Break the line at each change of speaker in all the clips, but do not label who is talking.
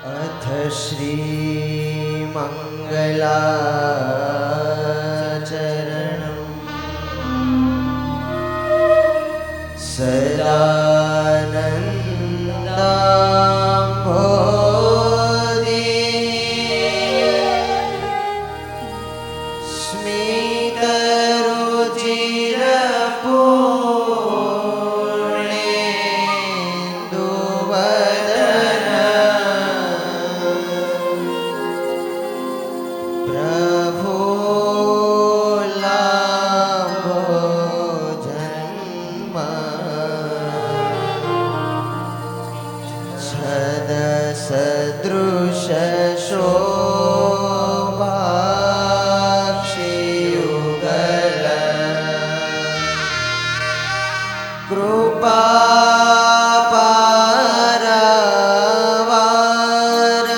अथ श्रीमङ्गलाचरणम् सदानन्दाम्भोधि सदृश शोभाक्षियुगल कृपापारवार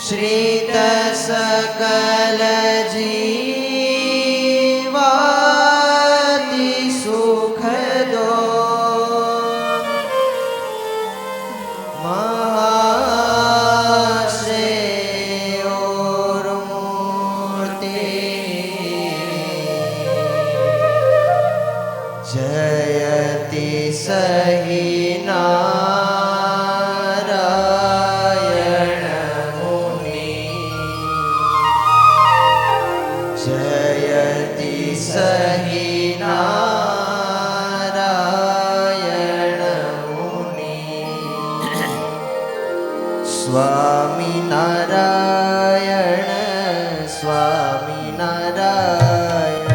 श्रित सकल जीवाति सुखदो जयति सहि नारायण मुनि जयति सहि नारायण मुनि स्वामी नारायण स्वामी नारायण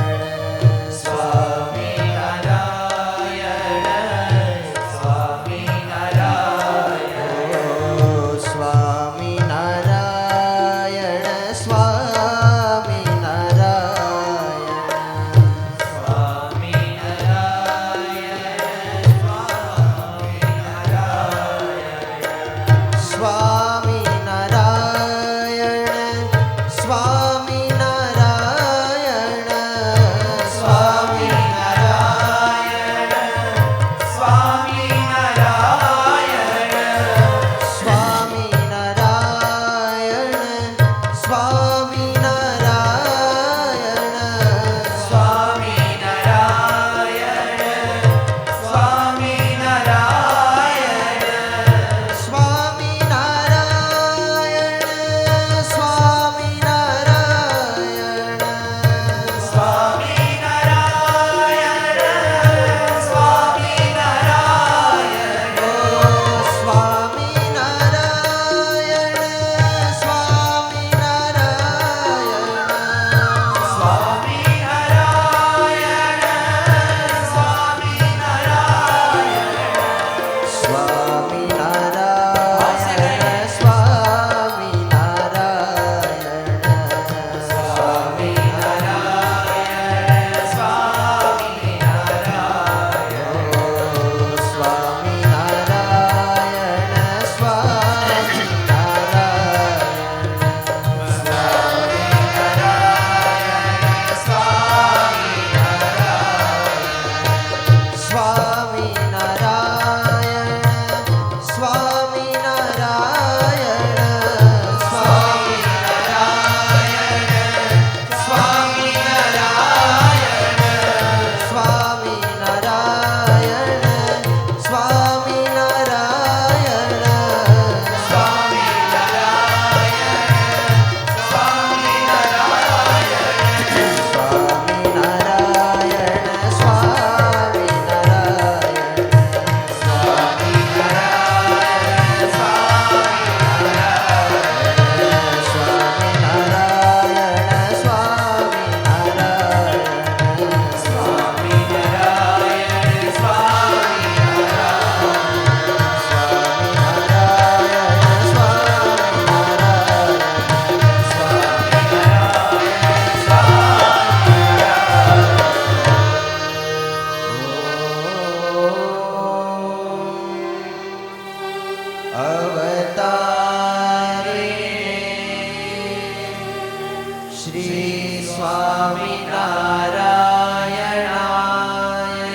स्वामिनारायणाय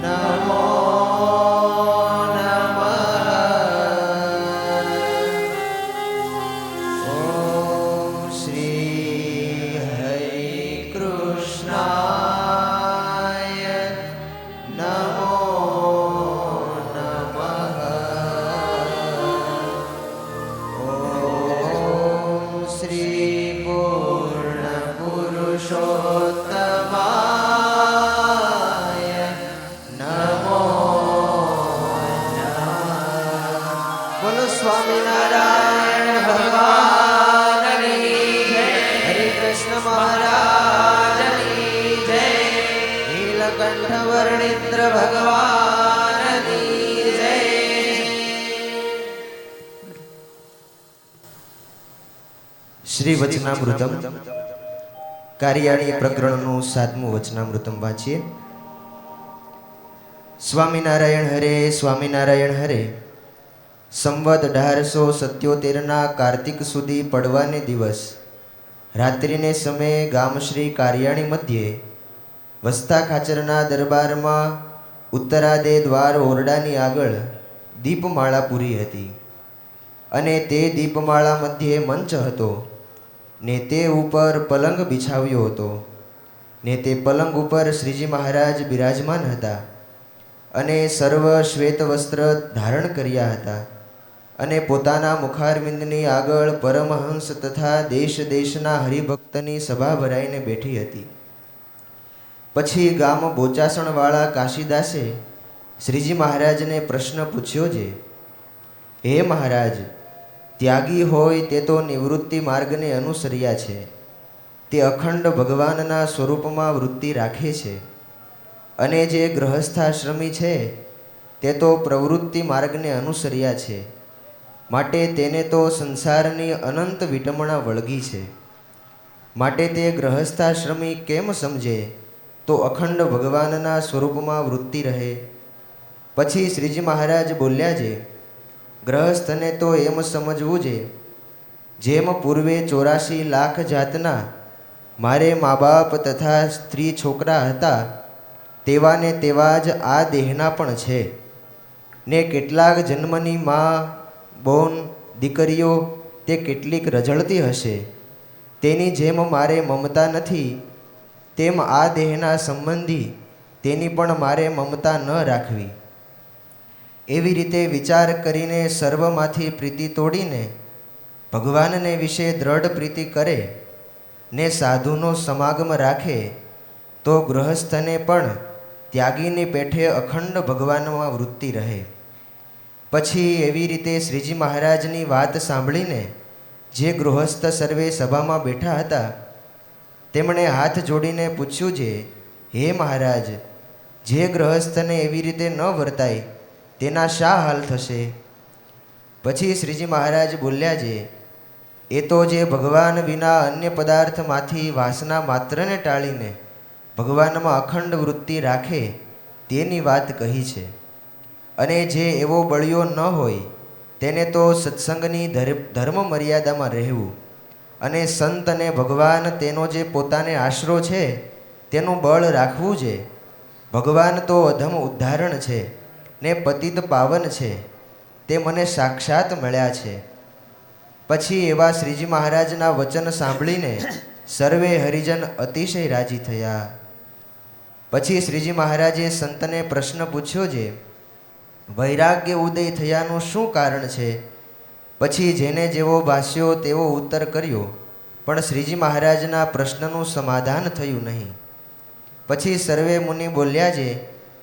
नमो नमः। સ્વામિનારાયણ ભગવાનની જય. હરે કૃષ્ણ મહારાજની જય. નીલકંઠ વર્ણિન્દ્ર ભગવાનની જય. શ્રી વચનામૃતમ કાર્યાણી પ્રકરણનું 7મું વચનામૃતમ વાંચીએ. સ્વામિનારાયણ હરે સ્વામિનારાયણ હરે. સંવત 1877 કાર્તિક સુધી પડવાને દિવસ રાત્રિને સમયે ગામ શ્રી કાર્યાણી મધ્યે વસ્તા ખાચરના દરબારમાં ઉત્તરાદે દ્વાર ઓરડાની આગળ દીપમાળા પૂરી હતી અને તે દીપમાળા મધ્યે મંચ હતો ને તે ઉપર પલંગ બિછાવ્યો હતો ને તે પલંગ ઉપર શ્રીજી મહારાજ બિરાજમાન હતા અને સર્વ શ્વેત વસ્ત્ર ધારણ કર્યા હતા અને પોતાના મુખારવિંદની આગળ પરમહંસ તથા દેશ દેશના હરિભક્તની સભા ભરાઈને બેઠી હતી. પછી ગામ બોચાસણવાળા કાશીદાસે શ્રીજી મહારાજને પ્રશ્ન પૂછ્યો છે, હે મહારાજ, ત્યાગી હોય તે તો નિવૃત્તિ માર્ગને અનુસર્યા છે, તે અખંડ ભગવાનના સ્વરૂપમાં વૃત્તિ રાખે છે, અને જે ગૃહસ્થાશ્રમી છે તે તો પ્રવૃત્તિ માર્ગને અનુસર્યા છે, માટે તેને તો સંસારની અનંત વિટમણા વળગી છે. માટે તે ગૃહસ્થાશ્રમી કેમ સમજે તો અખંડ ભગવાનના સ્વરૂપમાં વૃત્તિ રહે. પછી શ્રીજી મહારાજ બોલ્યા છે, ગ્રહસ્થને તો એમ સમજવું છે, જેમ પૂર્વે 84 લાખ જાતના મારે મા બાપ તથા સ્ત્રી છોકરા હતા તેવાને તેવા જ આ દેહના પણ છે, ને કેટલાક જન્મની મા બોન દીકરીઓ તે કેટલીક રઝળતી હશે, તેની જેમ મારે મમતા નથી તેમ આ દેહના સંબંધી તેની પણ મારે મમતા ન રાખવી. એવી રીતે વિચાર કરીને સર્વમાંથી પ્રીતિ તોડીને ભગવાનને વિશે દ્રઢ પ્રીતિ કરે ને સાધુનો સમાગમ રાખે તો ગૃહસ્થને પણ ત્યાગીની પેઠે અખંડ ભગવાનમાં વૃત્તિ રહે. પછી એવી રીતે શ્રીજી મહારાજની વાત સાંભળીને જે ગૃહસ્થ સર્વે સભામાં બેઠા હતા તેમણે હાથ જોડીને પૂછ્યું છે, હે મહારાજ, જે ગ્રહસ્થને એવી રીતે ન વર્તાય તેના શા હાલ થશે? પછી શ્રીજી મહારાજ બોલ્યા છે, એ તો જે ભગવાન વિના અન્ય પદાર્થમાંથી વાસના માત્રને ટાળીને ભગવાનમાં અખંડ વૃત્તિ રાખે તેની વાત કહી છે. અને જે એવો બળિયો ન હોય તેને તો સત્સંગની ધર્મ મર્યાદામાં રહેવું અને સંત અને ભગવાન તેનો જે પોતાને આશરો છે તેનું બળ રાખવું છે. ભગવાન તો અધમ ઉદ્ધારણ છે ને પતિત પાવન છે, તે મને સાક્ષાત મળ્યા છે. પછી એવા શ્રીજી મહારાજના વચન સાંભળીને સર્વે હરિજન અતિશય રાજી થયા. પછી શ્રીજી મહારાજે સંતને પ્રશ્ન પૂછ્યો છે, વૈરાગ્ય ઉદય થયાનું શું કારણ છે? પછી જેને જેવો ભાષ્યો તેવો ઉત્તર કર્યો, પણ શ્રીજી મહારાજના પ્રશ્નનું સમાધાન થયું નહીં. પછી સર્વે મુનિ બોલ્યા છે,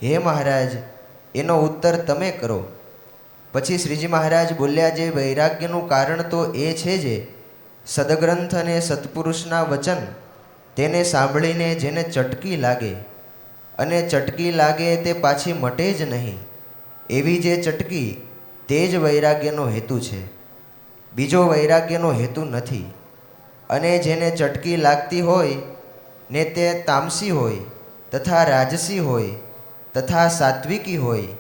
હે મહારાજ, એનો ઉત્તર તમે કરો. પછી શ્રીજી મહારાજ બોલ્યા છે, વૈરાગ્યનું કારણ તો એ છે જે સદગ્રંથ અને સત્પુરુષના વચન તેને સાંભળીને જેને ચટકી લાગે અને ચટકી લાગે તે પાછી મટે જ નહીં, એવી જે ચટકી તે જ વૈરાગ્યનો હેતુ છે, બીજો વૈરાગ્યનો હેતુ નથી. અને જેને ચટકી લાગતી હોય ને તે તામસી હોય તથા રાજસી હોય તથા સાત્વિકી હોય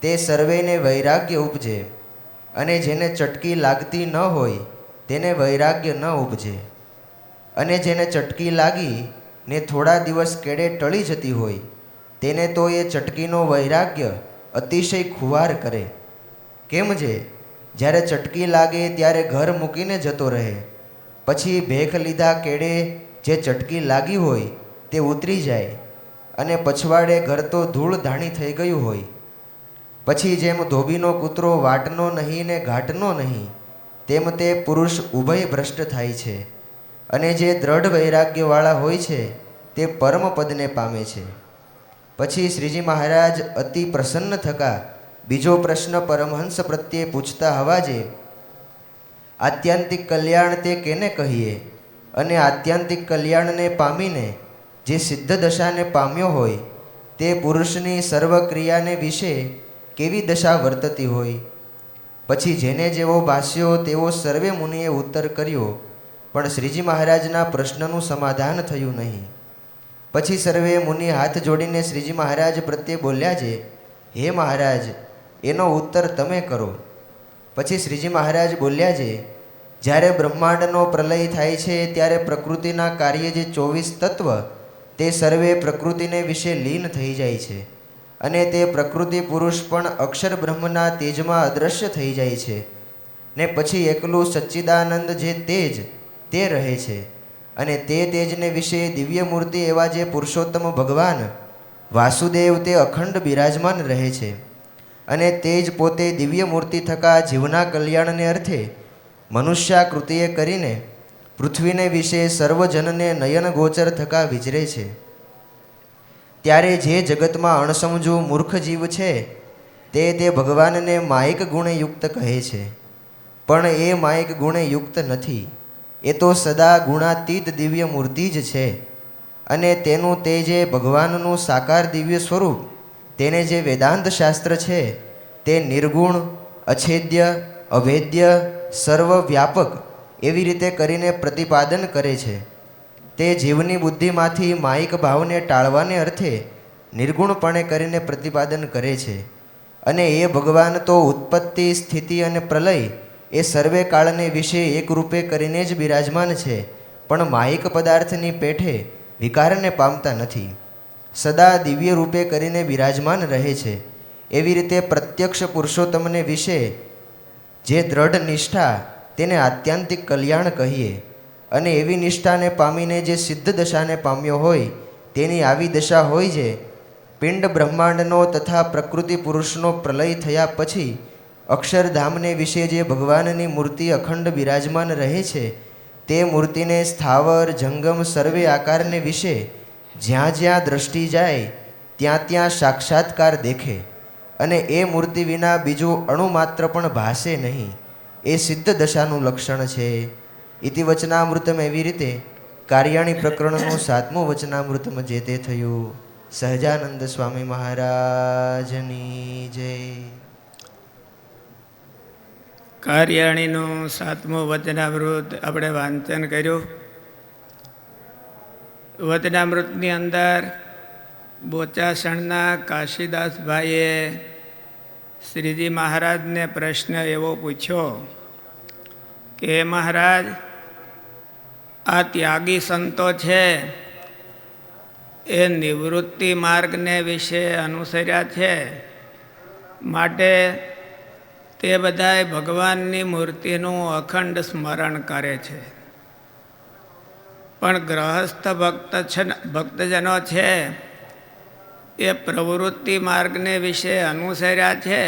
તે સર્વેને વૈરાગ્ય ઉપજે, અને જેને ચટકી લાગતી ન હોય તેને વૈરાગ્ય ન ઉપજે. અને જેને ચટકી લાગી ને થોડા દિવસ કેડે ટળી જતી હોય તેને તો એ ચટકીનો વૈરાગ્ય અતિશય ખુવાર કરે. કેમ છે? જ્યારે ચટકી લાગે ત્યારે ઘર મૂકીને જતો રહે, પછી ભેખ લીધા કેડે જે ચટકી લાગી હોય તે ઉતરી જાય અને પછવાડે ઘર તો ધૂળ ધાણી થઈ ગયું હોય. પછી જેમ ધોબીનો કૂતરો વાટનો નહીં ને ઘાટનો નહીં તેમ તે પુરુષ ઉભય ભ્રષ્ટ થાય છે. અને જે દ્રઢ વૈરાગ્યવાળા હોય છે તે પરમપદને પામે છે. પછી શ્રીજી મહારાજ અતિ પ્રસન્ન થકા બીજો પ્રશ્ન પરમહંસ પ્રત્યે પૂછતા હવાજે આત્યંતિક કલ્યાણ તે કેને કહીએ? અને આત્યંતિક કલ્યાણને પામીને જે સિદ્ધ દશાને પામ્યો હોય તે પુરુષની સર્વ ક્રિયાને વિશે કેવી દશા વર્તતી હોય? પછી જેને જેવો ભાષ્યો તેવો સર્વે મુનિએ ઉત્તર કર્યો, પણ શ્રીજી મહારાજના પ્રશ્નનું સમાધાન થયું નહીં. પછી સર્વે મુનિ હાથ જોડીને શ્રીજી મહારાજ પ્રત્યે બોલ્યા છે, હે મહારાજ, એનો ઉત્તર તમે કરો. પછી શ્રીજી મહારાજ બોલ્યા છે, જ્યારે બ્રહ્માંડનો પ્રલય થાય છે ત્યારે પ્રકૃતિના કાર્ય જે 24 તત્વ તે સર્વે પ્રકૃતિને વિશે લીન થઈ જાય છે, અને તે પ્રકૃતિ પુરુષ પણ અક્ષર બ્રહ્મના તેજમાં અદૃશ્ય થઈ જાય છે, ને પછી એકલું સચ્ચિદાનંદ જે તેજ તે રહે છે. અને તે તેજને વિશે દિવ્ય મૂર્તિ એવા જે પુરુષોત્તમ ભગવાન વાસુદેવ તે અખંડ બિરાજમાન રહે છે. અને તે જ પોતે દિવ્ય મૂર્તિ થકા જીવના કલ્યાણને અર્થે મનુષ્યાકૃતિએ કરીને પૃથ્વીને વિશે સર્વજનને નયન ગોચર થકા વિચરે છે. ત્યારે જે જગતમાં અણસમજુ મૂર્ખ જીવ છે તે ભગવાનને માયિક ગુણે યુક્ત કહે છે, પણ એ માયિક ગુણે યુક્ત નથી. એ તો સદા ગુણાતીત દિવ્ય મૂર્તિ જ છે. અને તેનું તે જે ભગવાનનું સાકાર દિવ્ય સ્વરૂપ તેને જે વેદાંત શાસ્ત્ર છે તે નિર્ગુણ, અછેદ્ય, અભેદ્ય, સર્વવ્યાપક એવી રીતે કરીને પ્રતિપાદન કરે છે. તે જીવની બુદ્ધિમાંથી માયિક ભાવને ટાળવાને અર્થે નિર્ગુણપણે કરીને પ્રતિપાદન કરે છે. અને એ ભગવાન તો ઉત્પત્તિ, સ્થિતિ અને પ્રલય એ સર્વે કાળને વિશે એક રૂપે કરીને જ બિરાજમાન છે, પણ માયિક પદાર્થની પેઠે વિકારને પામતા નથી. સદા દિવ્ય રૂપે કરીને બિરાજમાન રહે છે. એવી રીતે પ્રત્યક્ષ પુરુષોત્તમને વિશે જે દ્રઢ નિષ્ઠા તેને આત્યંતિક કલ્યાણ કહીએ. અને એવી નિષ્ઠાને પામીને જે સિદ્ધ દશાને પામ્યો હોય તેની આવી દશા હોય છે. પિંડ બ્રહ્માંડનો તથા પ્રકૃતિ પુરુષનો પ્રલય થયા પછી અક્ષરધામને વિશે જે ભગવાનની મૂર્તિ અખંડ બિરાજમાન રહે છે તે મૂર્તિને સ્થાવર, જંગમ સર્વે આકારને વિશે જ્યાં જ્યાં દ્રષ્ટિ જાય ત્યાં ત્યાં સાક્ષાત્કાર દેખે. અને એ મૂર્તિ વિના બીજું અણુ માત્ર પણ ભાસે નહીં. એ સિદ્ધ દશાનું લક્ષણ છે. ઇતિ વચનામૃતમ. એવી રીતે કાર્યાણી પ્રકરણનું 7મું વચનામૃતમ જે તે થયું. સહજાનંદ સ્વામી મહારાજની જય.
કાર્યાણીનું 7મું વચનામૃત આપણે વાંચન કર્યું. વચનામૃતની અંદર બોચાસણના કાશીદાસભાઈએ શ્રીજી મહારાજને પ્રશ્ન એવો પૂછ્યો કે મહારાજ, આ ત્યાગી સંતો છે એ નિવૃત્તિ માર્ગને વિશે અનુસર્યા છે, માટે તે બધાય ભગવાનની મૂર્તિનું અખંડ સ્મરણ કરે છે. પણ ગ્રહસ્થ ભક્તજનો છે એ પ્રવૃત્તિ માર્ગને વિશે અનુસર્યા છે,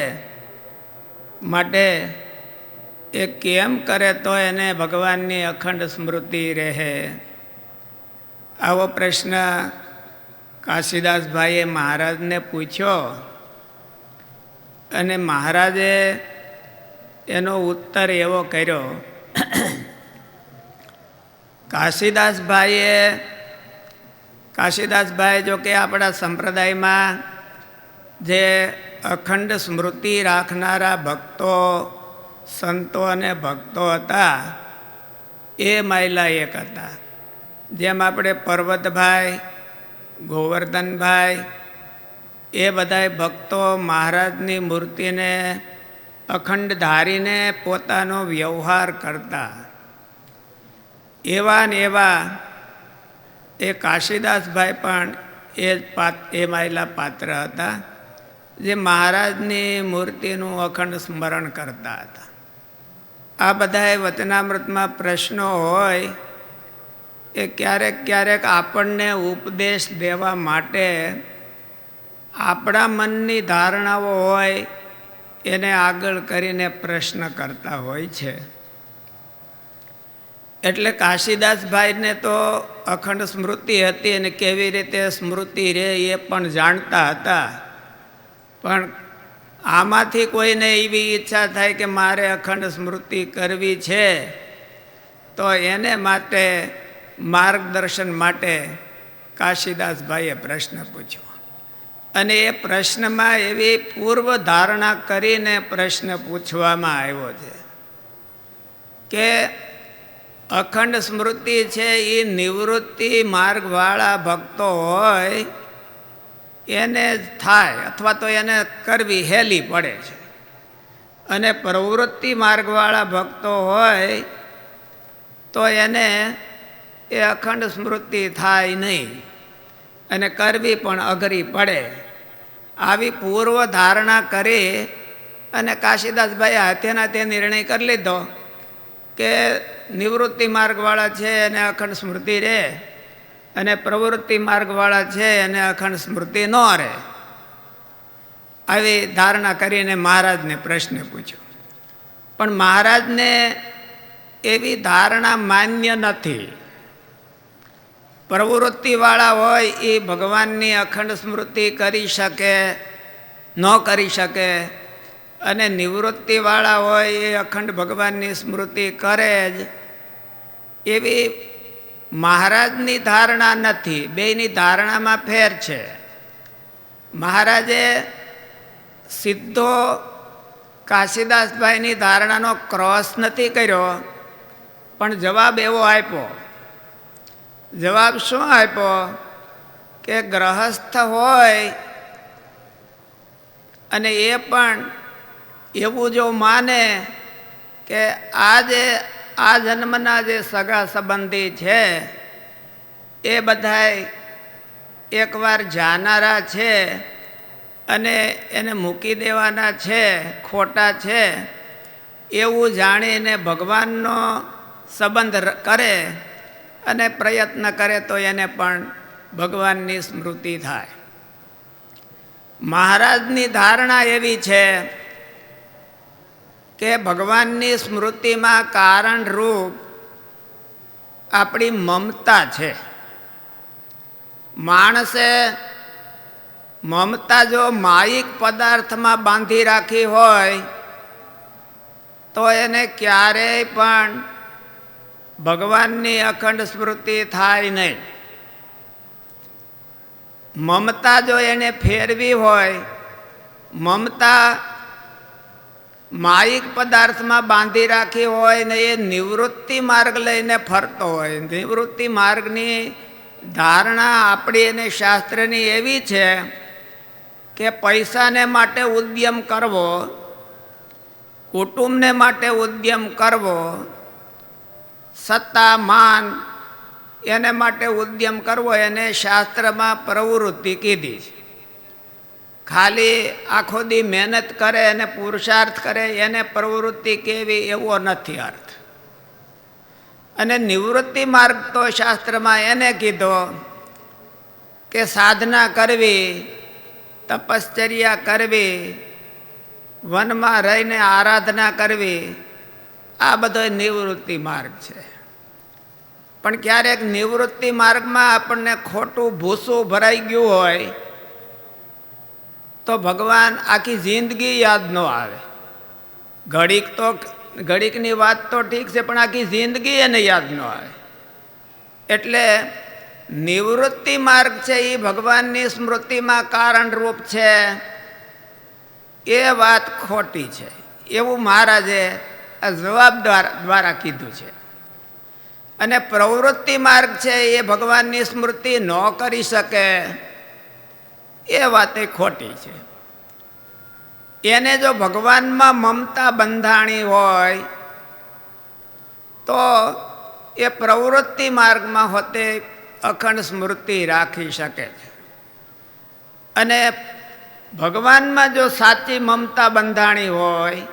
માટે એ કેમ કરે તો એને ભગવાનની અખંડ સ્મૃતિ રહે. આવો પ્રશ્ન કાશીદાસભાઈએ મહારાજને પૂછ્યો. અને મહારાજે એનો ઉત્તર એવો કર્યો. કાશીદાસભાઈ જો કે આપણા સંપ્રદાયમાં જે અખંડ સ્મૃતિ રાખનારા ભક્તો, સંતો અને ભક્તો હતા એ માયલા એક હતા. જેમ આપણે પર્વતભાઈ, ગોવર્ધનભાઈ એ બધાય ભક્તો મહારાજની મૂર્તિને અખંડ ધારીને પોતાનો વ્યવહાર કરતા, એવા ને એવા એ કાશીદાસભાઈ પણ એ માયલા પાત્ર હતા જે મહારાજની મૂર્તિનું અખંડ સ્મરણ કરતા હતા. આ બધાએ વચનામૃતમાં પ્રશ્નો હોય એ ક્યારેક ક્યારેક આપણને ઉપદેશ દેવા માટે આપણા મનની ધારણાઓ હોય એને આગળ કરીને પ્રશ્ન કરતા હોય છે. એટલે કાશીદાસભાઈને તો અખંડ સ્મૃતિ હતી અને કેવી રીતે સ્મૃતિ રહે એ પણ જાણતા હતા. પણ આમાંથી કોઈને એવી ઈચ્છા થાય કે મારે અખંડ સ્મૃતિ કરવી છે, તો એને માટે માર્ગદર્શન માટે કાશીદાસભાઈએ પ્રશ્ન પૂછ્યો. અને એ પ્રશ્નમાં એવી પૂર્વ ધારણા કરીને પ્રશ્ન પૂછવામાં આવ્યો છે કે અખંડ સ્મૃતિ છે એ નિવૃત્તિ માર્ગવાળા ભક્તો હોય એને જ થાય અથવા તો એને કરવી હેલી પડે છે, અને પ્રવૃત્તિ માર્ગવાળા ભક્તો હોય તો એને એ અખંડ સ્મૃતિ થાય નહીં અને કરવી પણ અઘરી પડે. આવી પૂર્વ ધારણા કરી અને કાશીદાસભાઈએ હાથેના તે નિર્ણય કરી લીધો કે નિવૃત્તિ માર્ગવાળા છે એને અખંડ સ્મૃતિ રહે અને પ્રવૃત્તિ માર્ગવાળા છે એને અખંડ સ્મૃતિ ન રહે. આવી ધારણા કરીને મહારાજને પ્રશ્ન પૂછ્યો. પણ મહારાજને એવી ધારણા માન્ય નથી. પ્રવૃત્તિવાળા હોય એ ભગવાનની અખંડ સ્મૃતિ કરી શકે ન કરી શકે, અને નિવૃત્તિવાળા હોય એ અખંડ ભગવાનની સ્મૃતિ કરે જ, એવી મહારાજની ધારણા નથી. બેયની ધારણામાં ફેર છે. મહારાજે સીધો કાશીદાસભાઈની ધારણાનો ક્રોસ નથી કર્યો, પણ જવાબ એવો આપ્યો. જવાબ શું આપ્યો કે ગ્રહસ્થ હોય અને એ પણ એવું જો માને કે આ જન્મના જે સગા સંબંધી છે એ બધાય એકવાર જાનારા છે અને એને મૂકી દેવાના છે, ખોટા છે, એવું જાણીને ભગવાનનો સંબંધ કરે અને પ્રયત્ન કરે તો એને પણ ભગવાનની સ્મૃતિ થાય. મહારાજની ધારણા એવી છે કે ભગવાનની સ્મૃતિમાં કારણરૂપ આપણી મમતા છે. માણસે મમતા જો માયિક પદાર્થમાં બાંધી રાખી હોય તો એને ક્યારેય પણ ભગવાનની અખંડ સ્મૃતિ થાય નહીં. મમતા જો એને ફેરવી હોય, મમતા માયિક પદાર્થમાં બાંધી રાખી હોય ને એ નિવૃત્તિ માર્ગ લઈને ફરતો હોય, નિવૃત્તિ માર્ગની ધારણા આપણી એને શાસ્ત્રની એવી છે કે પૈસાને માટે ઉદ્યમ કરવો, કુટુંબને માટે ઉદ્યમ કરવો, સત્તા માન એને માટે ઉદ્યમ કરવો, એને શાસ્ત્રમાં પ્રવૃત્તિ કીધી છે. ખાલી આખો દી મહેનત કરે અને પુરુષાર્થ કરે એને પ્રવૃત્તિ કેવી એવો નથી અર્થ. અને નિવૃત્તિ માર્ગ તો શાસ્ત્રમાં એને કીધો કે સાધના કરવી, તપશ્ચર્યા કરવી, વનમાં રહીને આરાધના કરવી, આ બધો નિવૃત્તિ માર્ગ છે. પણ ક્યારેક નિવૃત્તિ માર્ગમાં આપણને ખોટું ભૂસું ભરાઈ ગયું હોય તો ભગવાન આખી જિંદગી યાદ ન આવે. ઘડીકની વાત તો ઠીક છે, પણ આખી જિંદગી એને યાદ ન આવે. એટલે નિવૃત્તિ માર્ગ છે એ ભગવાનની સ્મૃતિમાં કારણરૂપ છે એ વાત ખોટી છે, એવું મહારાજે આ જવાબ દ્વારા કીધું છે. અને પ્રવૃત્તિ માર્ગ છે એ ભગવાનની સ્મૃતિ ન કરી શકે એ વાત ખોટી છે. એને જો ભગવાનમાં મમતા બંધાણી હોય તો એ પ્રવૃત્તિ માર્ગમાં હોતે અખંડ સ્મૃતિ રાખી શકે છે. અને ભગવાનમાં જો સાચી મમતા બંધાણી હોય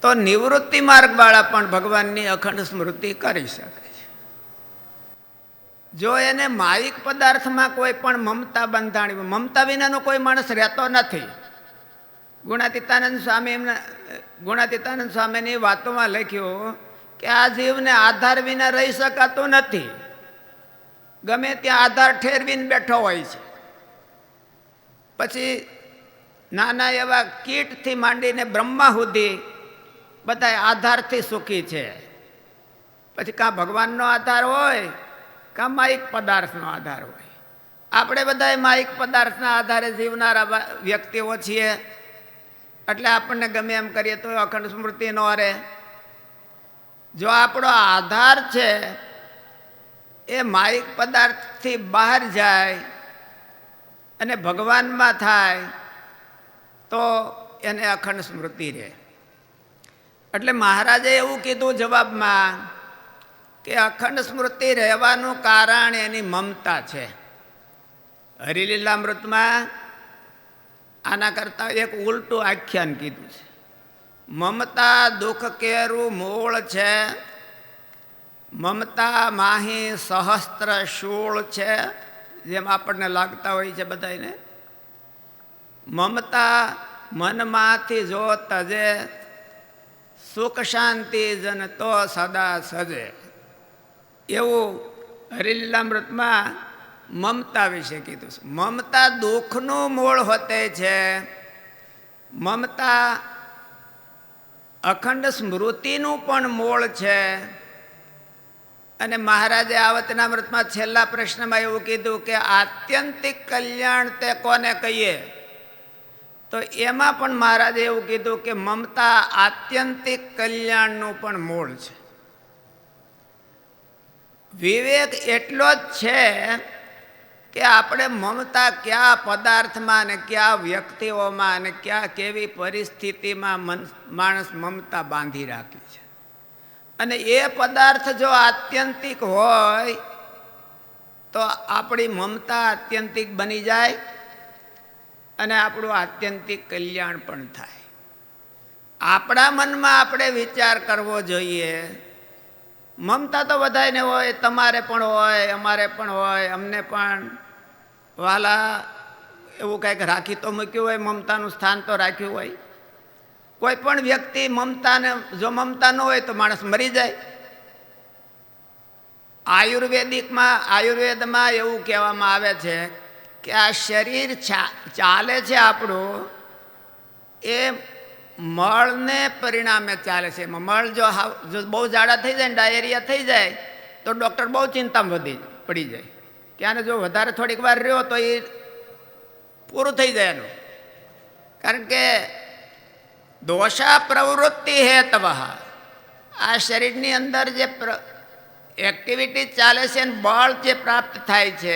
તો નિવૃત્તિ માર્ગવાળા પણ ભગવાનની અખંડ સ્મૃતિ કરી શકે છે. જો એને માયિક પદાર્થમાં કોઈ પણ મમતા બંધાણી, મમતા વિનાનો કોઈ માણસ રહેતો નથી. ગુણાતીતાનંદ સ્વામીની વાતોમાં લખ્યું કે આ જીવને આધાર વિના રહી શકાતું નથી. ગમે ત્યાં આધાર ઠેરવીને બેઠો હોય છે. પછી નાના એવા કીટથી માંડીને બ્રહ્મા સુધી બધા આધારથી સુખી છે. પછી કાં ભગવાનનો આધાર હોય કાં માયિક પદાર્થનો આધાર હોય. આપણે બધા માયિક પદાર્થના આધારે જીવનારા વ્યક્તિઓ છીએ. એટલે આપણને ગમે એમ કરીએ તો અખંડ સ્મૃતિ ન રહે. જો આપણો આધાર છે એ માયિક પદાર્થથી બહાર જાય અને ભગવાનમાં થાય તો એને અખંડ સ્મૃતિ રહે. એટલે મહારાજે એવું કીધું જવાબમાં કે અખંડ સ્મૃતિ રહેવાનું કારણ એની મમતા છે. હરિલીલામૃતમાં આના કરતાં એક ઉલટું આખ્યાન કીધું છે. મમતા દુઃખ કેરું મૂળ છે, મમતા માહી સહસ્ત્ર શૂળ છે, જેમ આપણને લાગતા હોય છે બધાને. મમતા મનમાંથી જો તજે, સુખ શાંતિ જન તો સદા સજે. એવું હરિલીલામૃતમાં મમતા વિશે કીધું છે. મમતા દુઃખનું મૂળ હોતે છે. મમતા અખંડ સ્મૃતિનું પણ મૂળ છે. અને મહારાજે આવતનામૃતમાં છેલ્લા પ્રશ્નમાં એવું કીધું કે આત્યંતિક કલ્યાણ તે કોને કહીએ, તો એમાં પણ મહારાજે એવું કીધું કે મમતા આત્યંતિક કલ્યાણનું પણ મૂળ છે. વિવેક એટલો જ છે કે આપણે મમતા કયા પદાર્થમાં અને કયા વ્યક્તિઓમાં અને કયા કેવી પરિસ્થિતિમાં માણસ મમતા બાંધી રાખી છે. અને એ પદાર્થ જો આત્યંતિક હોય તો આપણી મમતા આત્યંતિક બની જાય અને આપણું આત્યંતિક કલ્યાણ પણ થાય. આપણા મનમાં આપણે વિચાર કરવો જોઈએ. મમતા તો બધાને હોય, તમારે પણ હોય, અમારે પણ હોય, અમને પણ વાલા એવું કંઈક રાખી તો મૂક્યું હોય, મમતાનું સ્થાન તો રાખ્યું હોય. કોઈ પણ વ્યક્તિ મમતાને જો મમતા ન હોય તો માણસ મરી જાય. આયુર્વેદમાં એવું કહેવામાં આવે છે કે આ શરીર ચાલે છે આપણું, એ મળને પરિણામે ચાલે છે. મળ જો બહુ જાડા થઈ જાય ને ડાયેરિયા થઈ જાય તો ડૉક્ટર બહુ ચિંતામાં પડી જાય કે આને જો વધારે થોડીક વાર રહ્યો તો એ પૂરું થઈ જાય એનું. કારણ કે દોષા પ્રવૃત્તિ હેતવ, આ શરીરની અંદર જે એક્ટિવિટી ચાલે છે અને બળ જે પ્રાપ્ત થાય છે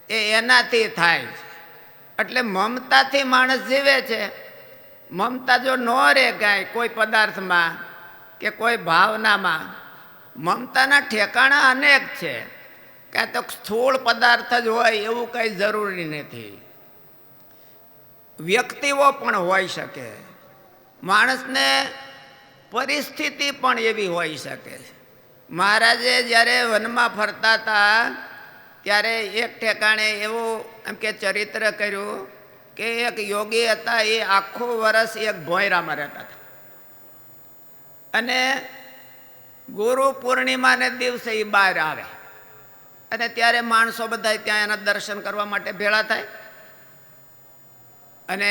એ એનાથી થાય છે. એટલે મમતાથી માણસ જીવે છે. મમતા જો ન રહે કાંઈ કોઈ પદાર્થમાં કે કોઈ ભાવનામાં, મમતાના ઠેકાણા અનેક છે. કાં તો સ્થૂળ પદાર્થ જ હોય એવું કંઈ જરૂરી નથી. વ્યક્તિઓ પણ હોઈ શકે, માણસને પરિસ્થિતિ પણ એવી હોઈ શકે. મહારાજે જ્યારે વનમાં ફરતા હતા ત્યારે એક ઠેકાણે એવું એમ કે ચરિત્ર કર્યું કે એક યોગી હતા, એ આખું વર્ષ એક ભોંયરામાં રહેતા હતા. અને ગુરુ પૂર્ણિમાને દિવસે એ બહાર આવે અને ત્યારે માણસો બધા ત્યાં એના દર્શન કરવા માટે ભેળા થાય. અને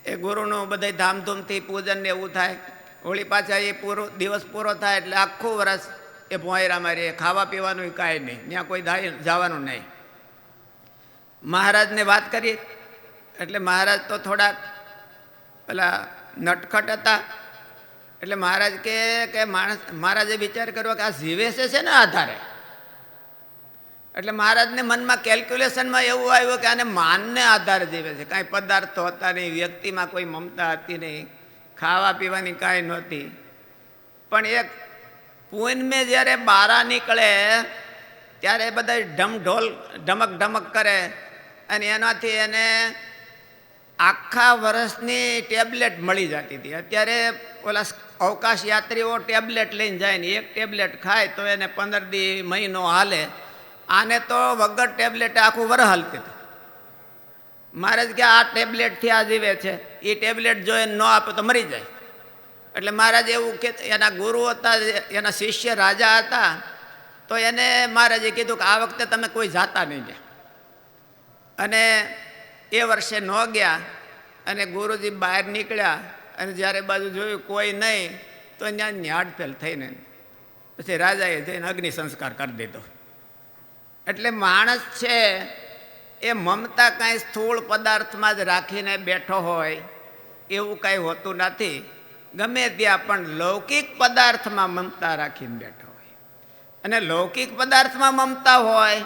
એ ગુરુનું બધા ધામધૂમથી પૂજન ને એવું થાય. હોળી પાછા એ દિવસ પૂરો થાય એટલે આખું વર્ષ એ ભોંયરામાં રહે. ખાવા પીવાનું કાંઈ નહીં, ત્યાં કોઈ જવાનું નહીં. મહારાજને વાત કરી એટલે મહારાજ તો થોડાક પેલા નટખટ હતા. એટલે મહારાજ કે મહારાજે વિચાર કર્યો કે આ જીવે છે ને આધારે. એટલે મહારાજને મનમાં કેલ્ક્યુલેશનમાં એવું આવ્યું કે આને માનને આધારે જીવે છે. કાંઈ પદાર્થો હતા નહીં, વ્યક્તિમાં કોઈ મમતા હતી નહીં, ખાવા પીવાની કાંઈ નહોતી. પણ એક પૂનમે જ્યારે બારા નીકળે ત્યારે બધા ઢમઢોલ ઢમક ઢમક કરે અને એનાથી એને આખા વર્ષની ટેબ્લેટ મળી જતી હતી. અત્યારે ઓલા અવકાશ યાત્રીઓ ટેબ્લેટ લઈને જાય ને એક ટેબ્લેટ ખાય તો એને 15 દી મહિનો હાલે. આને તો વગર ટેબ્લેટ આખું વરસ હાલતી હતું. મહારાજ કે આ ટેબ્લેટથી આ જીવે છે, એ ટેબ્લેટ જો એને ન આપે તો મરી જાય. એટલે મહારાજ એવું કે એના ગુરુ હતા, એના શિષ્ય રાજા હતા, તો એને મહારાજે કીધું કે આ વખતે તમે કોઈ જાતા નહીં ગયા. અને એ વર્ષે ન ગયા અને ગુરુજી બહાર નીકળ્યા અને જ્યારે બાજુ જોયું કોઈ નહીં તો ત્યાં ન્યાડ ફેલ થઈને પછી રાજાએ જઈને અગ્નિ સંસ્કાર કરી દીધો. એટલે માણસ છે એ મમતા કાંઈ સ્થૂળ પદાર્થમાં જ રાખીને બેઠો હોય એવું કાંઈ હોતું નથી. ગમે ત્યાં પણ લૌકિક પદાર્થમાં મમતા રાખીને બેઠો હોય અને લૌકિક પદાર્થમાં મમતા હોય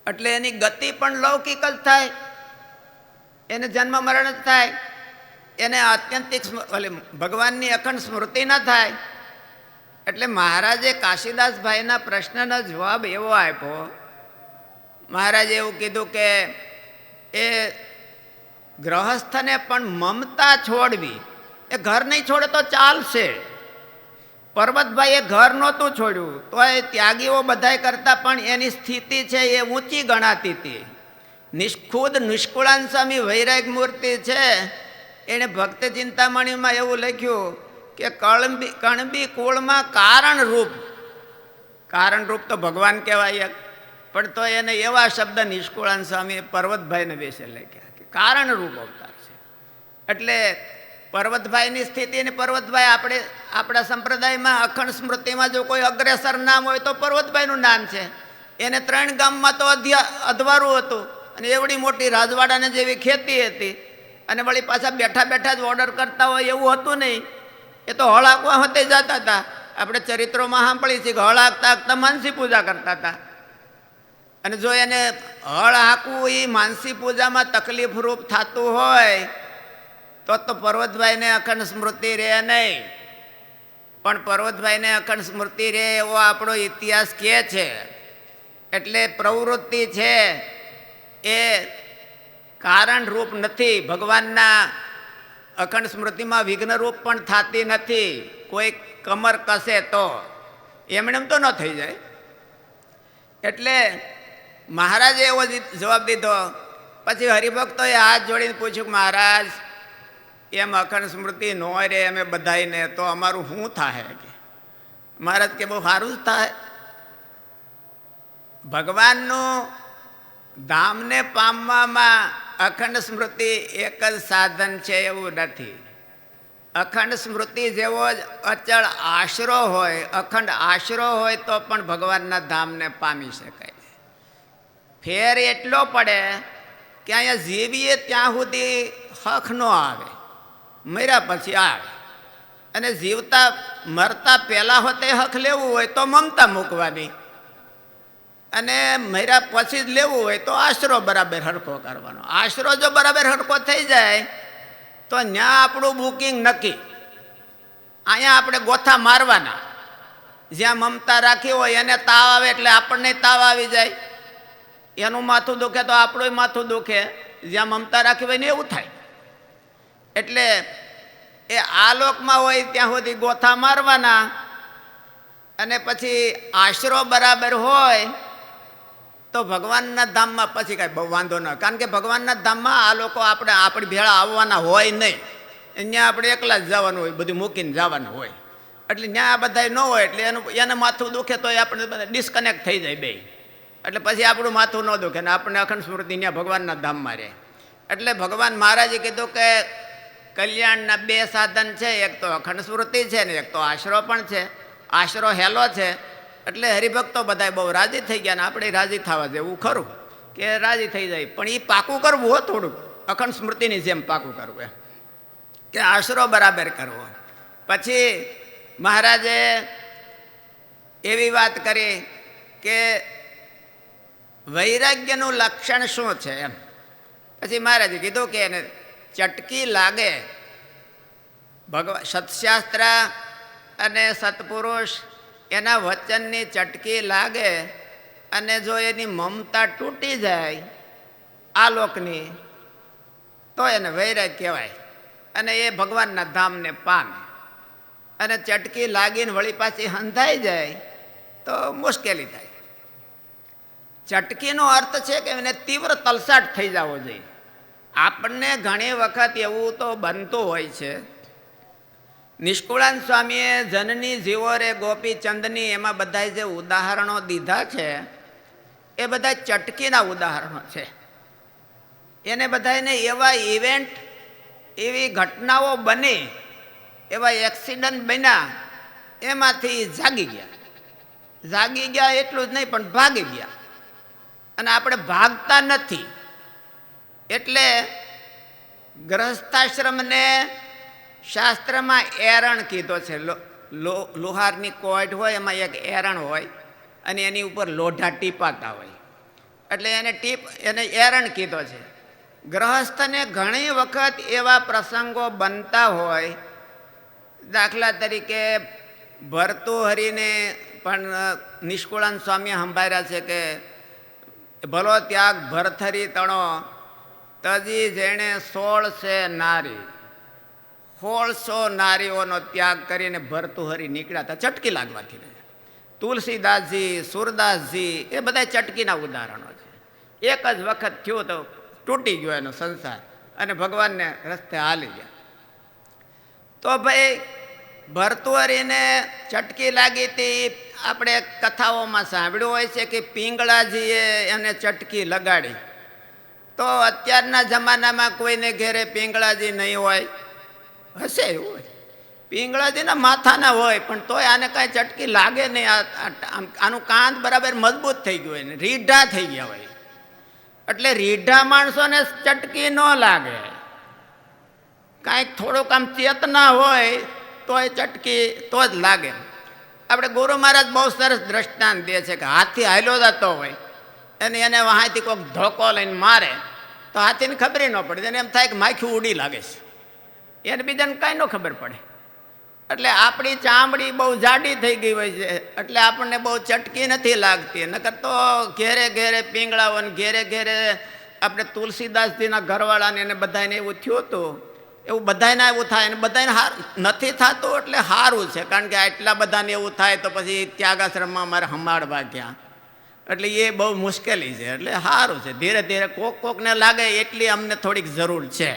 એટલે એની ગતિ પણ લૌકિક જ થાય, એને જન્મ મરણ જ થાય, એને આત્યંતિક ભગવાનની અખંડ સ્મૃતિ ન થાય. એટલે મહારાજે કાશીદાસભાઈના પ્રશ્નનો જવાબ એવો આપ્યો. મહારાજે એવું કીધું કે એ ગ્રહસ્થને પણ મમતા છોડવી, એ ઘર નહીં છોડે તો ચાલશે. પર્વતભાઈએ ઘર નહોતું છોડ્યું તો એ ત્યાગીઓ બધાય કરતા પણ એની સ્થિતિ છે એ ઊંચી ગણાતી હતી. ખુદ નિષ્કુળાન સ્વામી વૈરાગ મૂર્તિ છે, એણે ભક્ત ચિંતામણીમાં એવું લખ્યું કે કણબી કુળમાં કારણરૂપ તો ભગવાન કહેવાય, પણ તો એને એવા શબ્દ નિષ્કુળાન સ્વામીએ પર્વતભાઈને વિશે લખ્યા કે કારણરૂપ અવતાર છે. એટલે પર્વતભાઈની સ્થિતિ અને પર્વતભાઈ આપણા સંપ્રદાયમાં અખંડ સ્મૃતિમાં જો કોઈ અગ્રેસર નામ હોય તો પર્વતભાઈનું નામ છે. એને 3 ગામમાં તો અધવારું હતું અને એવડી મોટી રાજવાડાને જેવી ખેતી હતી અને વળી પાછા બેઠા બેઠા જ ઓર્ડર કરતા હોય એવું હતું નહીં. એ તો હળ હાંકવા હોતે જતા હતા. આપણે ચરિત્રોમાં સાંભળીએ છીએ કે હળ હાંકતા હાંકતા માનસી પૂજા કરતા હતા. અને જો એને હળ હાંકવું એ માનસી પૂજામાં તકલીફરૂપ થતું હોય તો પર્વતભાઈને અખંડ સ્મૃતિ રહે નહીં. પણ પર્વતભાઈને અખંડ સ્મૃતિ રહે એવો આપણો ઇતિહાસ કહે છે. એટલે પ્રવૃત્તિ છે એ કારણરૂપ નથી. ભગવાનના અખંડ સ્મૃતિમાં વિઘ્નરૂપ પણ થતી નથી. કોઈ કમર કસે તો એમણે તો ન થઈ જાય. એટલે મહારાજે એવો જવાબ દીધો. પછી હરિભક્તોએ હાથ જોડીને પૂછ્યું કે મહારાજ એમ અખંડ સ્મૃતિ ન રે અમે બધાને તો અમારું શું થાય? કે મહારાજ કે બહુ સારું જ થાય. ભગવાનનું ધામને પામવામાં અખંડ સ્મૃતિ એક જ સાધન છે એવું નથી. અખંડ સ્મૃતિ જેવો જ અચળ આશરો હોય, અખંડ આશરો હોય તો પણ ભગવાનના ધામને પામી શકાય. ફેર એટલો પડે કે અહીંયા જીવીએ ત્યાં સુધી હક ન આવે, મર્યા પછી આવે. અને જીવતા મરતા પહેલાં હોતે હક લેવું હોય તો મમતા મૂકવાની, અને મર્યા પછી જ લેવું હોય તો આશરો બરાબર હરખો કરવાનો. આશરો જો બરાબર હરખો થઈ જાય તો ત્યાં આપણું બુકિંગ નક્કી. અહીંયા આપણે ગોથા મારવાના. જ્યાં મમતા રાખી હોય એને તાવ આવે એટલે આપણને તાવ આવી જાય. એનું માથું દુખે તો આપણું માથું દુખે. જ્યાં મમતા રાખી હોય ને એવું થાય. એટલે એ આ લોકમાં હોય ત્યાં સુધી ગોથા મારવાના, અને પછી આશરો બરાબર હોય તો ભગવાનના ધામમાં પછી કાંઈ બહુ વાંધો ન. કારણ કે ભગવાનના ધામમાં આ લોકો આપણી ભેળા આવવાના હોય નહીં. ત્યાં આપણે એકલા જ જવાનું હોય, બધું મૂકીને જવાનું હોય. એટલે ત્યાં આ બધા ન હોય એટલે એને માથું દુખે તો આપણે બધા ડિસ્કનેક્ટ થઈ જાય બે. એટલે પછી આપણું માથું ન દુખે ને આપણને અખંડ સ્મૃતિ ત્યાં ભગવાનના ધામમાં રહે. એટલે ભગવાન મહારાજે કીધું કે કલ્યાણના 2 સાધન છે. એક તો અખંડ સ્મૃતિ છે ને એક તો આશરો પણ છે. આશરો હેલો છે. એટલે હરિભક્તો બધા બહુ રાજી થઈ ગયા ને આપણે રાજી થવા જેવું ખરું કે રાજી થઈ જાય. પણ એ પાકું કરવું હો, થોડુંક અખંડ સ્મૃતિની જેમ પાકું કરવું એમ કે આશરો બરાબર કરવો. પછી મહારાજે એવી વાત કરી કે વૈરાગ્યનું લક્ષણ શું છે એમ. પછી મહારાજે કીધું કે એને ચટકી લાગે. સત્શાસ્ત્ર અને સત્પુરુષ એના વચનની ચટકી લાગે અને જો એની મમતા તૂટી જાય આ લોકની તો એને વૈરાગ કહેવાય અને એ ભગવાનના ધામને પામે. અને ચટકી લાગીને વળી પાછી હંધાઈ જાય તો મુશ્કેલી થાય. ચટકીનો અર્થ છે કે એને તીવ્ર તલસાટ થઈ જવો જોઈએ. આપણને ઘણી વખત એવું તો બનતું હોય છે. નિષ્કુળાન સ્વામીએ જનની જીવો રે ગોપીચંદની એમાં બધા જે ઉદાહરણો દીધા છે એ બધા ચટકીના ઉદાહરણો છે. એને બધાને એવા ઇવેન્ટ, એવી ઘટનાઓ બની, એવા એક્સિડન્ટ બન્યા, એમાંથી જાગી ગયા એટલું જ નહીં પણ ભાગી ગયા. અને આપણે ભાગતા નથી. એટલે ગ્રહસ્થાશ્રમને શાસ્ત્રમાં એરણ કીધો છે. લુહારની કોટ હોય, એમાં એક એરણ હોય અને એની ઉપર લોઢા ટીપાતા હોય, એટલે એને એરણ કીધો છે. ગ્રહસ્થને ઘણી વખત એવા પ્રસંગો બનતા હોય, દાખલા તરીકે ભર્તુહરિને પણ નિષ્કુળાનંદ સ્વામીએ સંભાળ્યા છે કે ભલો ત્યાગ ભરથરી તણો તજી જેણે 1600 નારી, 1600 નારીઓનો ત્યાગ કરીને ભર્તુહરિ નીકળ્યા હતા ચટકી લાગવાથી. તુલસીદાસજી, સુરદાસજી, એ બધા ચટકીના ઉદાહરણો છે. એક જ વખત થયું તો તૂટી ગયો એનો સંસાર અને ભગવાનને રસ્તે હાલી ગયા. તો ભાઈ ભર્તુહરિને ચટકી લાગી હતી. આપણે કથાઓમાં સાંભળ્યું હોય છે કે પિંગળાજીએ એને ચટકી લગાડી. તો અત્યારના જમાનામાં કોઈને ઘેરે પિંગળાજી નહીં હોય, હશે એવું હોય, પિંગળાજીના માથાના હોય, પણ તોય આને કાંઈ ચટકી લાગે નહીં. આનું કાંત બરાબર મજબૂત થઈ ગયું હોય ને રીઢા થઈ ગયા હોય. એટલે રીઢા માણસોને ચટકી ન લાગે. કાંઈક થોડુંક આમ ચેતના હોય તો એ ચટકી તો જ લાગે. આપણે ગુરુ મહારાજ બહુ સરસ દ્રષ્ટાંત દે છે કે હાથી હાલ્યો જતો હોય અને એને વહાંથી કોઈક ધોકો લઈને મારે તો હાથીને ખબર ન પડે. એને એમ થાય કે માખી ઉડી લાગે છે, એને બીજાને કાંઈ ન ખબર પડે. એટલે આપણી ચામડી બહુ જાડી થઈ ગઈ હોય છે, એટલે આપણને બહુ ચટકી નથી લાગતી. નકર તો ઘેરે ઘેરે પીંગળાઓ ને ઘેરે ઘેરે આપણે તુલસીદાસજીના ઘરવાળાને એને બધાને એવું થયું હતું. એવું બધાને એવું થાય અને બધાને નથી થતું એટલે સારું છે, કારણ કે આટલા બધાને એવું થાય તો પછી ત્યાગાશ્રમમાં મારે સંભાળવા ક્યાં, એટલે એ બહુ મુશ્કેલી છે. એટલે સારું છે, ધીરે ધીરે કોકને લાગે એટલી અમને થોડીક જરૂર છે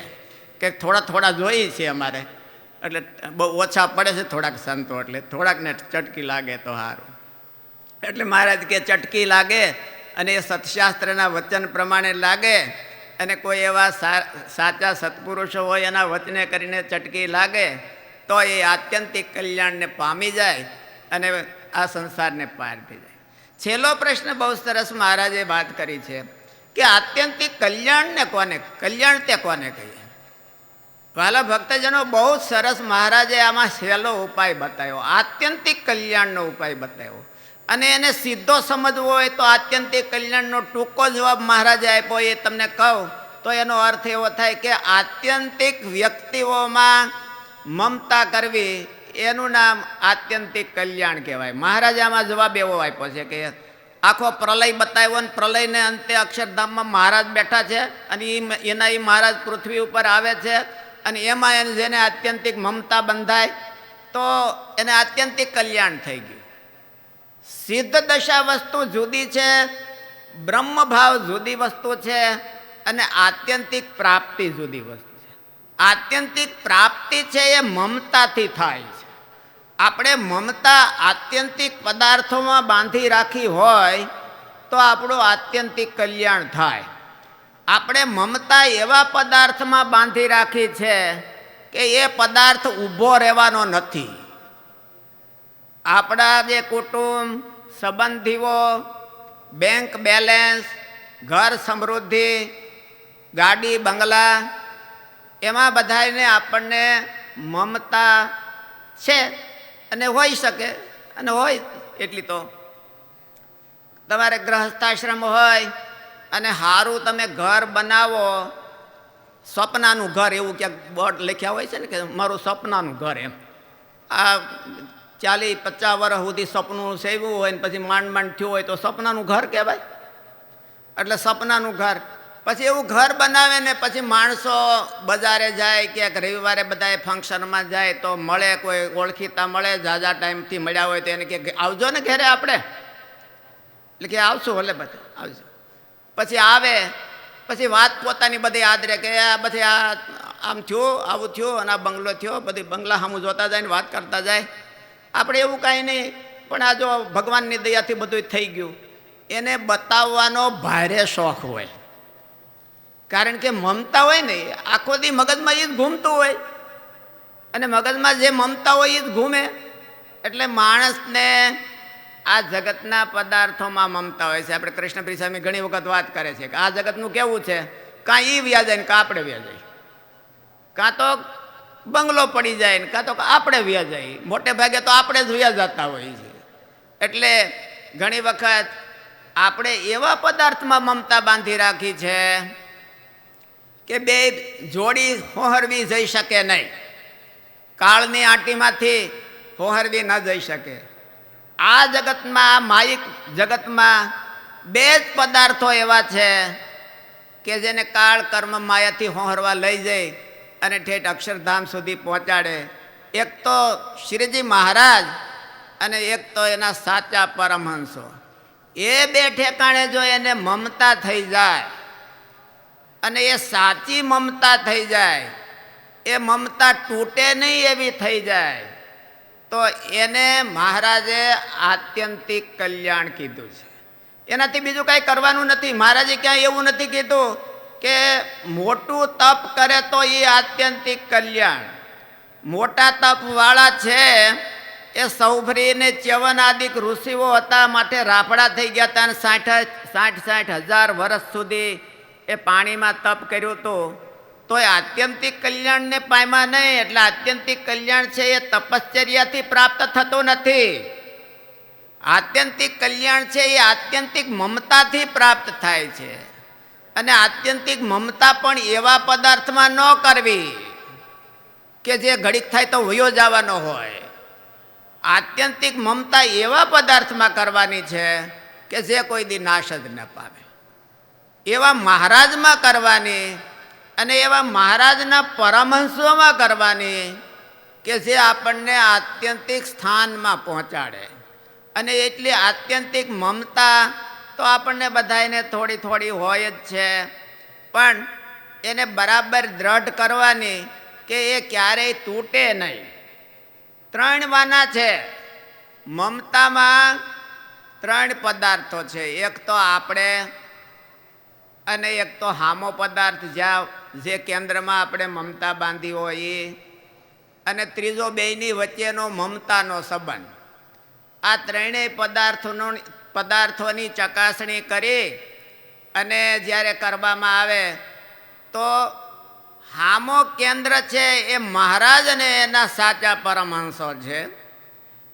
કે થોડા જોઈએ છે અમારે. એટલે બહુ ઓછા પડે છે થોડાક સંતો, એટલે થોડાકને ચટકી લાગે તો સારું. એટલે મહારાજ કે ચટકી લાગે અને એ સત્શાસ્ત્રના વચન પ્રમાણે લાગે અને કોઈ એવા સાચા સત્પુરુષો હોય એના વચને કરીને ચટકી લાગે તો એ આત્યંતિક કલ્યાણને પામી જાય અને આ સંસારને પાર થઈ જાય. છેલ્લો પ્રશ્ન બહુ સરસ મહારાજે વાત કરી છે કે આત્યંતિક કલ્યાણને કલ્યાણ તે કોને કહીએ? વાલા ભક્તજનો, બહુ સરસ મહારાજે આમાં સહેલો ઉપાય બતાવ્યો, આત્યંતિક કલ્યાણનો ઉપાય બતાવ્યો. અને એને સીધો સમજવો હોય તો આત્યંતિક કલ્યાણનો ટૂંકો જવાબ મહારાજે આપ્યો એ તમને કહું તો એનો અર્થ એવો થાય કે આત્યંતિક વ્યક્તિઓમાં મમતા કરવી એનું નામ આત્યંતિક કલ્યાણ કહેવાય. મહારાજે આમાં જવાબ એવો આપ્યો છે કે આખો પ્રલય બતાવ્યો ને પ્રલયને અંતે અક્ષરધામમાં મહારાજ બેઠા છે અને એના મહારાજ પૃથ્વી ઉપર આવે છે અને એમાં એને જેને આત્યંતિક મમતા બંધાય તો એને આત્યંતિક કલ્યાણ થઈ ગયું. સિદ્ધ દશા વસ્તુ જુદી છે, બ્રહ્મભાવ જુદી વસ્તુ છે અને આત્યંતિક પ્રાપ્તિ જુદી વસ્તુ છે. આત્યંતિક પ્રાપ્તિ છે એ મમતાથી થાય છે. આપણે મમતા આત્યંતિક પદાર્થોમાં બાંધી રાખી હોય તો આપણું આત્યંતિક કલ્યાણ થાય. આપણે મમતા એવા પદાર્થમાં બાંધી રાખી છે કે એ પદાર્થ ઊભો રહેવાનો નથી. આપણા જે કુટુંબ, સંબંધીઓ, બેંક બેલેન્સ, ઘર સમૃદ્ધિ, ગાડી બંગલા, એમાં બધાને આપણને મમતા છે અને હોઈ શકે અને હોય એટલી તો. તમારે ગ્રહસ્થાશ્રમ હોય અને સારું તમે ઘર બનાવો, સપનાનું ઘર, એવું ક્યાંક બોર્ડ લખ્યા હોય છે ને કે મારું સપનાનું ઘર, એમ આ 40-50 વર્ષ સુધી સપનું સેવ્યું હોય ને પછી માંડ થયું હોય તો સપનાનું ઘર કહેવાય. એટલે સપનાનું ઘર પછી એવું ઘર બનાવે ને પછી માણસો બજારે જાય, ક્યાંક રવિવારે બધાએ ફંક્શનમાં જાય તો મળે, કોઈ ઓળખીતા મળે, ઝાઝા ટાઈમથી મળ્યા હોય તો એને કે આવજો ને ઘરે આપણે, એટલે કે આવશું, ભલે બધા આવજો. પછી આવે પછી વાત પોતાની બધી આદરે કે આ બધી આમ થયું, આવું થયું અને આ બંગલો થયો, બધી બંગલા સામું જોતા જાય ને વાત કરતા જાય. આપણે એવું કાંઈ નહીં, પણ આ જો ભગવાનની દયાથી બધું થઈ ગયું. એને બતાવવાનો ભારે શોખ હોય, કારણ કે મમતા હોય ને આખો દી મગજમાં એ જ ઘૂમતું હોય, અને મગજમાં જે મમતા હોય એ જ ઘૂમે. એટલે માણસને આ જગતના પદાર્થોમાં મમતા હોય છે. આપણે કૃષ્ણપ્રિય સ્વામી ઘણી વખત વાત કરે છે કે આ જગતનું કેવું છે, કાં એ વ્યા જાય ને કાં આપણે વ્યા જાય, કાં તો બંગલો પડી જાય ને કાં તો આપણે વ્યા જાય. મોટે ભાગે તો આપણે જ વ્યા જતા હોય છે. એટલે ઘણી વખત આપણે એવા પદાર્થમાં મમતા બાંધી રાખી છે કે બે જોડી હોહરવી જઈ શકે નહીં, કાળની આંટીમાંથી હોહરવી ન જઈ શકે. આ જગતમાં, માયિક જગતમાં બે જ પદાર્થો એવા છે કે જેને કાળ કર્મ માયાથી હોહરવા લઈ જાય અને ઠેઠ અક્ષરધામ સુધી પહોંચાડે. એક તો શ્રીજી મહારાજ અને એક તો એના સાચા પરમહંસો. એ બે ઠેકાણે જો એને મમતા થઈ જાય અને એ સાચી મમતા થઈ જાય, એ મમતા તૂટે નહીં એવી થઈ જાય, તો એને મહારાજે આત્યંતિક કલ્યાણ કીધું છે. એનાથી બીજું કાંઈ કરવાનું નથી. મહારાજે ક્યાંય એવું નથી કીધું કે મોટું તપ કરે તો એ આત્યંતિક કલ્યાણ. મોટા તપવાળા છે એ સૌભરીને ચ્યવન આદિક ઋષિઓ હતા, માટે રાફડા થઈ ગયા હતા અને 60,000 વર્ષ સુધી એ પાણીમાં તપ કર્યું હતું, તો એ આત્યંતિક કલ્યાણને પામ્યા નહીં. એટલે આત્યંતિક કલ્યાણ છે એ તપશ્ચર્યાથી પ્રાપ્ત થતું નથી. આત્યંતિક કલ્યાણ છે એ આત્યંતિક મમતાથી પ્રાપ્ત થાય છે. અને આત્યંતિક મમતા પણ એવા પદાર્થમાં ન કરવી કે જે ઘડીક થાય તો વયો જવાનો હોય. આત્યંતિક મમતા એવા પદાર્થમાં કરવાની છે કે જે કોઈ દી નાશ જ ન પામે. એવા મહારાજમાં કરવાની અને એવા મહારાજના પરમહંસોમાં કરવાની કે જે આપણને આત્યંતિક સ્થાનમાં પહોંચાડે. અને એટલી આત્યંતિક મમતા તો આપણને બધાને થોડી થોડી હોય જ છે, પણ એને બરાબર દ્રઢ કરવાની કે એ ક્યારેય તૂટે નહીં. 3 વાના છે મમતામાં. 3 પદાર્થો છે. એક તો આપણે, અને એક તો હામો પદાર્થ જ્યાં જે કેન્દ્રમાં આપણે મમતા બાંધી હોય, અને ત્રીજો બેયની વચ્ચેનો મમતાનો સંબંધ. આ 3 પદાર્થોની ચકાસણી કરી અને જ્યારે કરવામાં આવે તો હામો કેન્દ્ર છે એ મહારાજ અને એના સાચા પરમહંસો છે.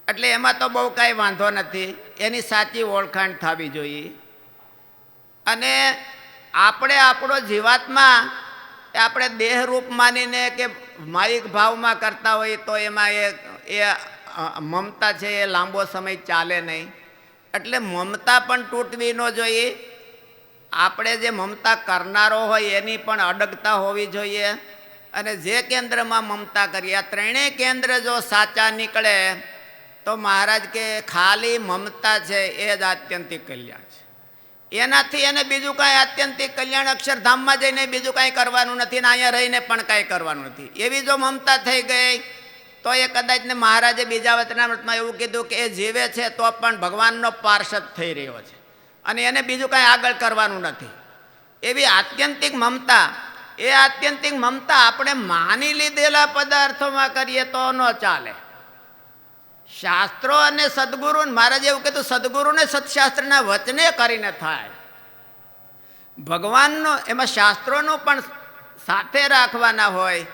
એટલે એમાં તો બહુ કાંઈ વાંધો નથી, એની સાચી ઓળખાણ થવી જોઈએ. અને આપણે આપણો જીવાત્મા આપણે દેહરૂપ માનીને કે માયિક ભાવમાં કરતા હોઈએ તો એમાં એ મમતા છે એ લાંબો સમય ચાલે નહીં. એટલે મમતા પણ તૂટવી ન જોઈએ. આપણે જે મમતા કરનારો હોય એની પણ અડગતા હોવી જોઈએ. અને જે કેન્દ્રમાં મમતા કરીએ, આ 3 કેન્દ્ર જો સાચા નીકળે તો મહારાજ કે ખાલી મમતા છે એ જ આત્યંતિક કલ્યાણ છે. એનાથી એને બીજું કાંઈ આત્યંતિક કલ્યાણ અક્ષરધામમાં જઈને બીજું કાંઈ કરવાનું નથી ને અહીંયા રહીને પણ કાંઈ કરવાનું નથી. એવી જો મમતા થઈ ગઈ તો એ કદાચ ને મહારાજે બીજા વચનામૃતમાં એવું કીધું કે એ જીવે છે તો પણ ભગવાનનો પાર્ષદ થઈ રહ્યો છે અને એને બીજું કાંઈ આગળ કરવાનું નથી. એવી આત્યંતિક મમતા, એ આત્યંતિક મમતા આપણે માની લીધેલા પદાર્થોમાં કરીએ તો ન ચાલે. શાસ્ત્રો અને સદગુરુ, મહારાજે એવું કીધું સદગુરુને સત્શાસ્ત્રના વચને કરીને થાય. ભગવાનનો એમાં શાસ્ત્રોનું પણ સાથે રાખવાના હોય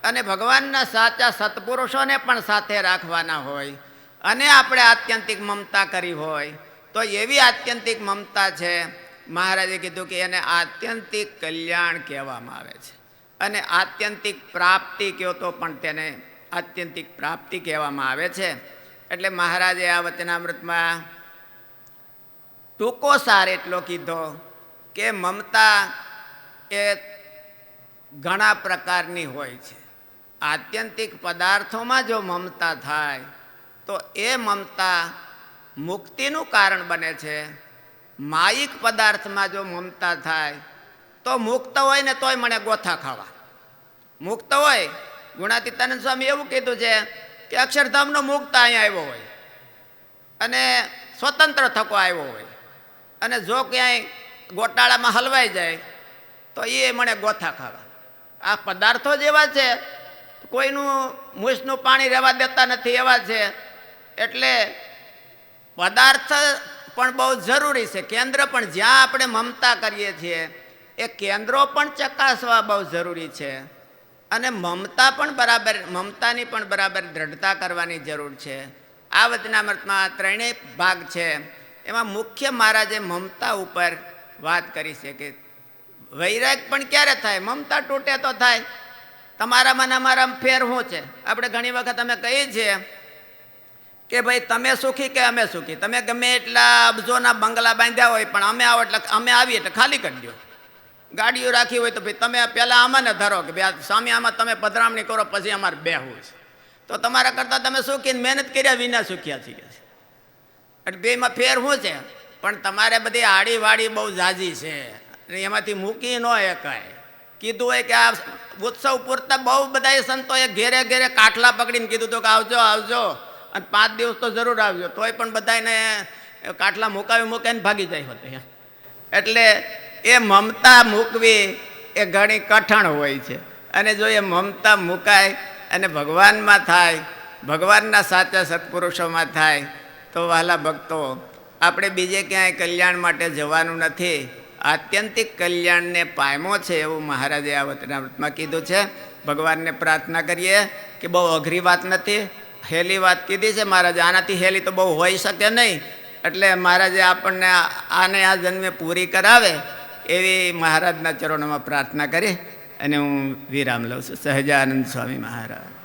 અને ભગવાનના સાચા સત્પુરુષોને પણ સાથે રાખવાના હોય અને આપણે આત્યંતિક મમતા કરી હોય તો એવી આત્યંતિક મમતા છે મહારાજે કીધું કે એને આત્યંતિક કલ્યાણ કહેવામાં આવે છે. અને આત્યંતિક પ્રાપ્તિ કહો તો પણ તેને આત્યંતિક પ્રાપ્તિ કહેવામાં આવે છે. એટલે મહારાજે આ વચનામૃતમાં ટૂંકો સાર એટલો કીધો કે મમતા એ ઘણા પ્રકારની હોય છે. આત્યંતિક પદાર્થોમાં જો મમતા થાય તો એ મમતા મુક્તિનું કારણ બને છે. માયિક પદાર્થમાં જો મમતા થાય તો મુક્ત હોય ને તોય મને ગોથા ખાવા. મુક્ત હોય, ગુણાતીતાનંદ સ્વામી એવું કીધું છે કે અક્ષરધામનો મુક્ત અહીંયા આવ્યો હોય અને સ્વતંત્ર થકો આવ્યો હોય અને જો ક્યાંય ગોટાળામાં હલવાઈ જાય તો એ મને ગોથા ખાવા. આ પદાર્થો જ એવા છે, કોઈનું મૂછનું પાણી રહેવા દેતા નથી એવા છે. એટલે પદાર્થ પણ બહુ જરૂરી છે. કેન્દ્ર પણ જ્યાં આપણે મમતા કરીએ છીએ એ કેન્દ્રો પણ ચકાસવા બહુ જરૂરી છે. અને મમતાની પણ બરાબર દ્રઢતા કરવાની જરૂર છે. આ વચનામૃતમાં ત્રણેય ભાગ છે. એમાં મુખ્ય મહારાજે મમતા ઉપર વાત કરી છે કે વૈરાગ પણ ક્યારે થાય? મમતા તૂટે તો થાય. તમારામાં ને અમારામાં ફેર શું છે? આપણે ઘણી વખત અમે કહીએ છીએ કે ભાઈ તમે સુખી કે અમે સુખી. તમે ગમે એટલા અબજોના બંગલા બાંધ્યા હોય પણ અમે આવો એટલે અમે આવીએ એટલે ખાલી કરી દો. ગાડીઓ રાખી હોય તો ભાઈ તમે પહેલાં આમાંને ધરો કે ભાઈ સ્વામી આમાં તમે પધરામણી કરો પછી અમારે બેહવું છે. તો તમારા કરતાં તમે સુખી મહેનત કર્યા વિના સુખ્યા છીએ. એટલે બેમાં ફેર શું છે? પણ તમારે બધી આડી વાડી બહુ ઝાઝી છે એમાંથી મૂકી ન એકાય. કીધું હોય કે આ ઉત્સવ પૂરતા બહુ બધા સંતોએ ઘેરે ઘેરે કાઠલા પકડીને કીધું હતું કે આવજો આવજો અને 5 દિવસ તો જરૂર આવજો. તોય પણ બધાને કાઠલા મૂકાવીને ભાગી જાય હતો. એટલે એ મમતા મૂકવી એ ઘણી કઠણ હોય છે. અને જો એ મમતા મુકાય અને ભગવાનમાં થાય, ભગવાનના સાચા સત્પુરુષોમાં થાય તો વહાલા ભક્તો આપણે બીજે ક્યાંય કલ્યાણ માટે જવાનું નથી. આત્યંતિક કલ્યાણને પામ્યો છે એવું મહારાજે આ વચનામૃતમાં કીધું છે. ભગવાનને પ્રાર્થના કરીએ કે બહુ અઘરી વાત નથી, હેલી વાત કીધી છે મહારાજે. આનાથી હેલી તો બહુ હોઈ શકે નહીં. એટલે મહારાજે આપણને આને આ જન્મે પૂરી કરાવે એવી મહારાજના ચરણોમાં પ્રાર્થના કરી અને હું વિરામ લઉં છું. સહજાનંદ સ્વામી મહારાજ.